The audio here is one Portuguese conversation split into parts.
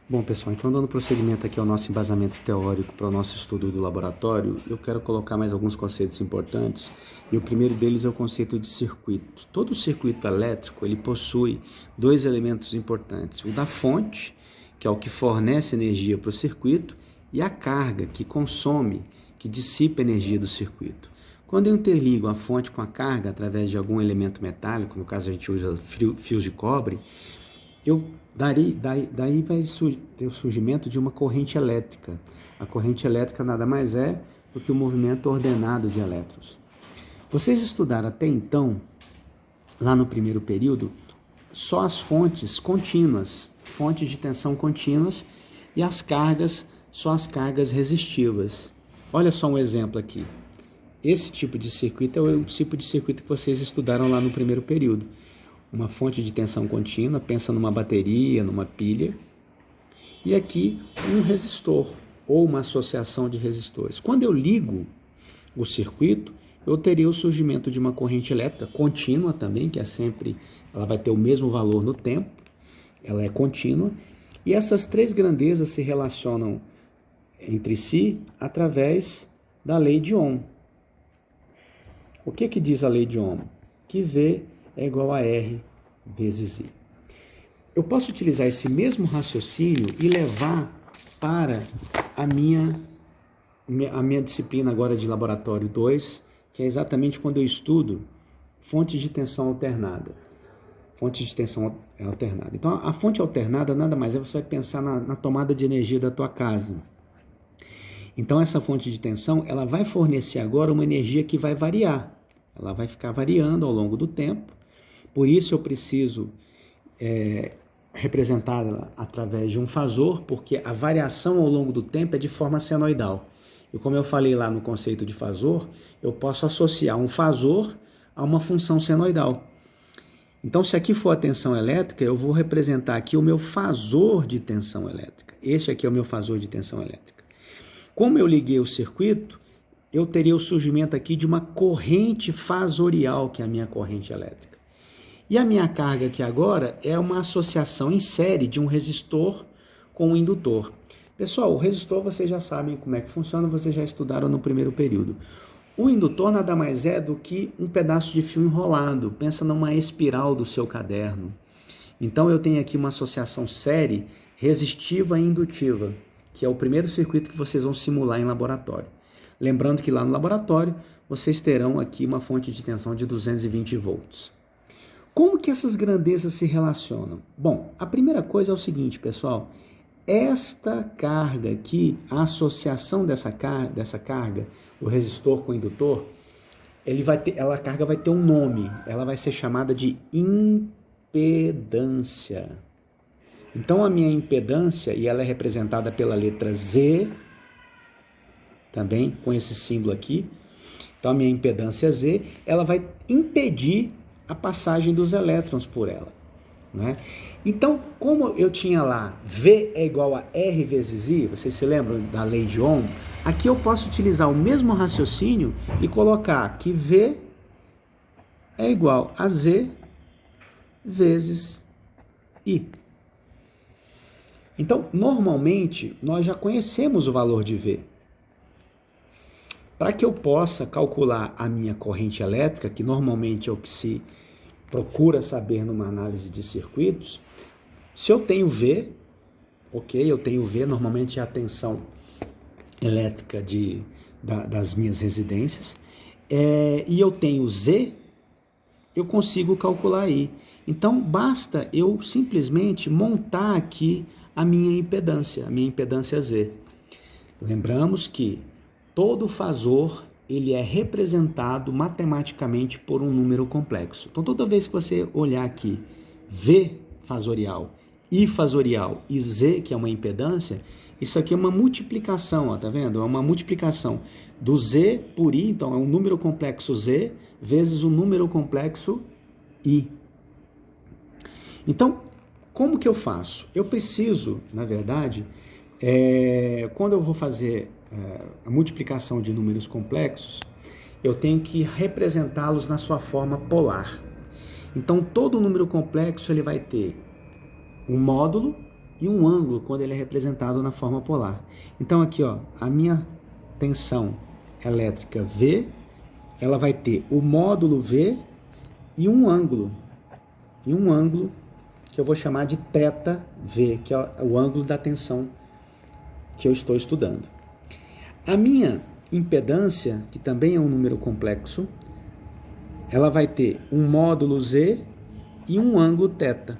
Bom, pessoal, então dando prosseguimento aqui ao nosso embasamento teórico para o nosso estudo do laboratório, eu quero colocar mais alguns conceitos importantes, e o primeiro deles é o conceito de circuito. Todo circuito elétrico, ele possui dois elementos importantes: o da fonte, que é o que fornece energia para o circuito, e a carga, que consome, que dissipa energia do circuito. Quando eu interligo a fonte com a carga através de algum elemento metálico, no caso a gente usa fios de cobre, daí vai ter o surgimento de uma corrente elétrica. A corrente elétrica nada mais é do que o movimento ordenado de elétrons. Vocês estudaram até então, lá no primeiro período, só as fontes contínuas, fontes de tensão contínuas, e as cargas, só as cargas resistivas. Olha só um exemplo aqui. Esse tipo de circuito é o tipo de circuito que vocês estudaram lá no primeiro período. Uma fonte de tensão contínua, pensa numa bateria, numa pilha, e aqui um resistor, ou uma associação de resistores. Quando eu ligo o circuito, eu teria o surgimento de uma corrente elétrica contínua também, que é sempre, ela vai ter o mesmo valor no tempo, ela é contínua, e essas três grandezas se relacionam entre si através da lei de Ohm. O que diz a lei de Ohm? Que V é igual a R vezes I. Eu posso utilizar esse mesmo raciocínio e levar para a minha disciplina agora de laboratório 2, que é exatamente quando eu estudo fontes de tensão alternada. Fontes de tensão alternada. Então, a fonte alternada nada mais é, você vai pensar na tomada de energia da tua casa. Então, essa fonte de tensão, ela vai fornecer agora uma energia que vai variar. Ela vai ficar variando ao longo do tempo. Por isso eu preciso representá-la através de um fasor, porque a variação ao longo do tempo é de forma senoidal. E como eu falei lá no conceito de fasor, eu posso associar um fasor a uma função senoidal. Então, se aqui for a tensão elétrica, eu vou representar aqui o meu fasor de tensão elétrica. Este aqui é o meu fasor de tensão elétrica. Como eu liguei o circuito, eu teria o surgimento aqui de uma corrente fasorial, que é a minha corrente elétrica. E a minha carga aqui agora é uma associação em série de um resistor com um indutor. Pessoal, o resistor vocês já sabem como é que funciona, vocês já estudaram no primeiro período. O indutor nada mais é do que um pedaço de fio enrolado. Pensa numa espiral do seu caderno. Então eu tenho aqui uma associação série resistiva e indutiva, que é o primeiro circuito que vocês vão simular em laboratório. Lembrando que lá no laboratório, vocês terão aqui uma fonte de tensão de 220 volts. Como que essas grandezas se relacionam? Bom, a primeira coisa é o seguinte, pessoal. Esta carga aqui, a associação dessa carga, o resistor com o indutor, a carga vai ter um nome. Ela vai ser chamada de impedância. Então, a minha impedância, e ela é representada pela letra Z, também com esse símbolo aqui. Então, a minha impedância Z, ela vai impedir a passagem dos elétrons por ela, né? Então, como eu tinha lá V é igual a R vezes I, vocês se lembram da lei de Ohm? Aqui eu posso utilizar o mesmo raciocínio e colocar que V é igual a Z vezes I. Então, normalmente, nós já conhecemos o valor de V. Para que eu possa calcular a minha corrente elétrica, que normalmente é o que se procura saber numa análise de circuitos, se eu tenho V, ok, eu tenho V, normalmente é a tensão elétrica das minhas residências, e eu tenho Z, eu consigo calcular I. Então, basta eu simplesmente montar aqui a minha impedância Z. Lembramos que todo fasor, ele é representado matematicamente por um número complexo. Então, toda vez que você olhar aqui V fasorial, I fasorial e Z, que é uma impedância, isso aqui é uma multiplicação, ó, tá vendo? É uma multiplicação do Z por I, então é um número complexo Z vezes um número complexo I. Então, como que eu faço? Eu preciso, na verdade, quando eu vou fazer a multiplicação de números complexos, eu tenho que representá-los na sua forma polar. Então, todo número complexo ele vai ter um módulo e um ângulo quando ele é representado na forma polar. Então aqui, ó, a minha tensão elétrica V, ela vai ter o módulo V e um ângulo que eu vou chamar de θV, que é o ângulo da tensão que eu estou estudando. A minha impedância, que também é um número complexo, ela vai ter um módulo Z e um ângulo θ.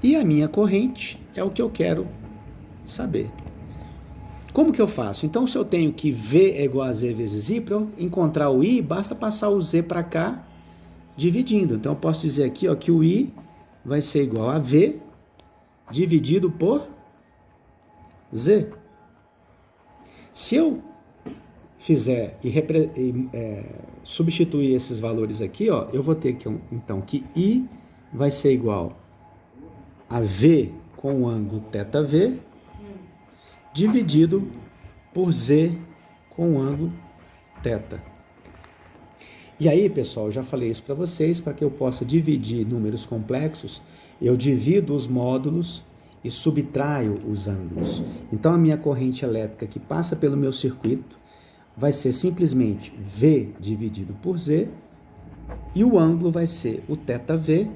E a minha corrente é o que eu quero saber. Como que eu faço? Então, se eu tenho que V é igual a Z vezes I, para eu encontrar o I, basta passar o Z para cá, dividindo. Então, eu posso dizer aqui, ó, que o I vai ser igual a V dividido por Z. Se eu fizer e substituir esses valores aqui, ó, eu vou ter que, então, que I vai ser igual a V com o ângulo θV dividido por Z com o ângulo θ. E aí, pessoal, eu já falei isso para vocês, para que eu possa dividir números complexos, eu divido os módulos e subtraio os ângulos. Então, a minha corrente elétrica que passa pelo meu circuito vai ser simplesmente V dividido por Z, e o ângulo vai ser o θV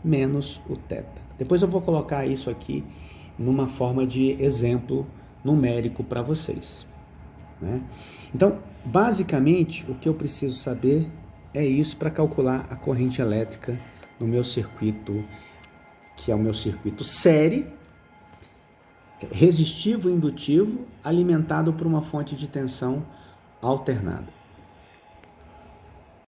menos o θ. Depois eu vou colocar isso aqui numa forma de exemplo numérico para vocês, né? Então, basicamente, o que eu preciso saber é isso para calcular a corrente elétrica no meu circuito, que é o meu circuito série, resistivo e indutivo, alimentado por uma fonte de tensão alternada.